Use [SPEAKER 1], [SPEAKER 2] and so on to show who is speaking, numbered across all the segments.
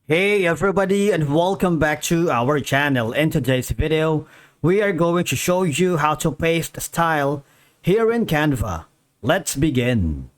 [SPEAKER 1] Hey everybody, and welcome back to our channel. In today's video, we are going to show you how to paste style here in Canva. Let's begin.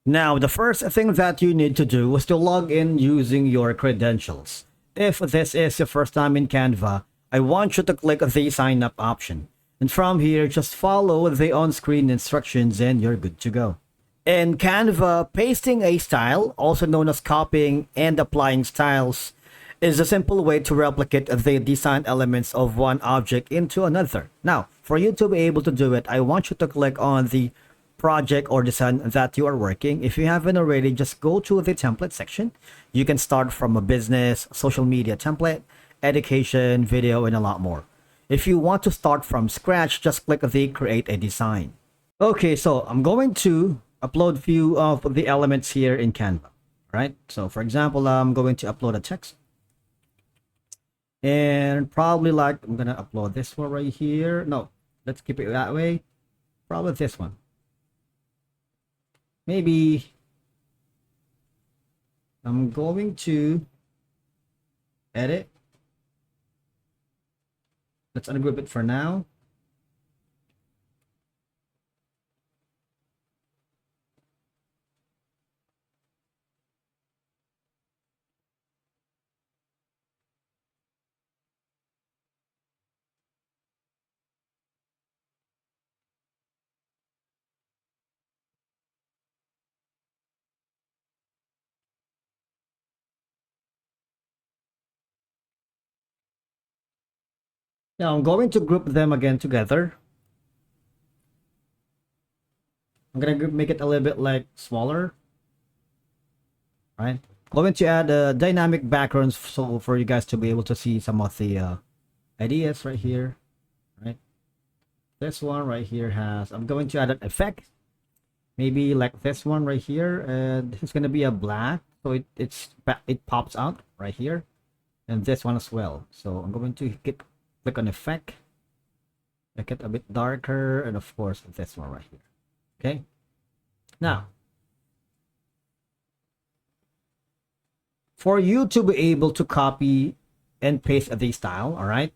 [SPEAKER 1] Now, the first thing that you need to do is to log in using your credentials. If this is your first time in Canva, I want you to click the sign up option. And from here, just follow the on-screen instructions and you're good to go. In Canva, pasting a style, also known as copying and applying styles, is a simple way to replicate the design elements of one object into another. Now, for you to be able to do it, I want you to click on the project or design that you are working. If you haven't already, just go to the template section. You can start from a business, social media template, education, video, and a lot more. If you want to start from scratch, just click the create a design. Okay, so I'm going to upload few of the elements here in Canva, right? So for example, I'm going to upload a text, and probably like I'm gonna upload this one right here. No, let's keep it that way. Probably this one. Maybe I'm going to edit. Let's ungroup it for now. Now I'm going to group them again together. I'm gonna make it a little bit like smaller, right? Going to add dynamic backgrounds so for you guys to be able to see some of the ideas right here, right? This one right here has, I'm going to add an effect, maybe like this one right here, and this is gonna be a black, so it pops out right here, and this one as well. So I'm going to click on effect, make it a bit darker, and of course this one right here. Okay, now for you to be able to copy and paste the style, all right,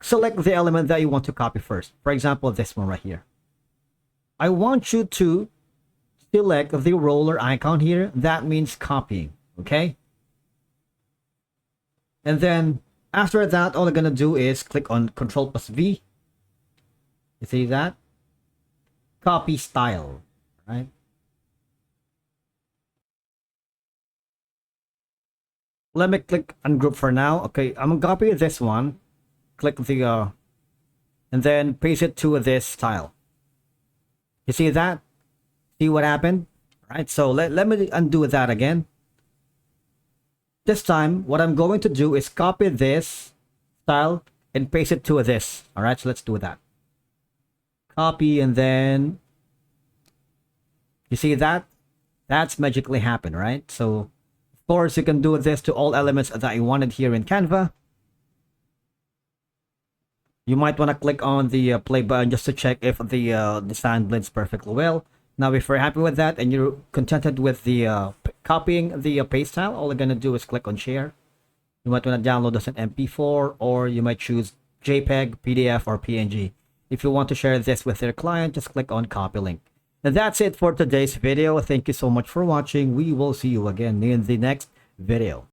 [SPEAKER 1] select the element that you want to copy first. For example, this one right here. I want you to select the roller icon here. That means copying, okay? And then after that, all I'm gonna do is click on Ctrl+V. You see that? Copy style, right? Let me click ungroup for now. Okay, I'm gonna copy this one. Click the and then paste it to this style. You see that? See what happened? Right, so let me undo that again. This time, what I'm going to do is copy this style and paste it to this. All right, so let's do that. Copy, and then you see that? That's magically happened, right? So of course, you can do this to all elements that you wanted here in Canva. You might want to click on the play button just to check if the design blends perfectly well. Now, if you're happy with that and you're contented with the copying the paste style, all you're going to do is click on share. You might want to download this in MP4, or you might choose JPEG, PDF, or PNG. If you want to share this with your client, just click on copy link. And that's it for today's video. Thank you so much for watching. We will see you again in the next video.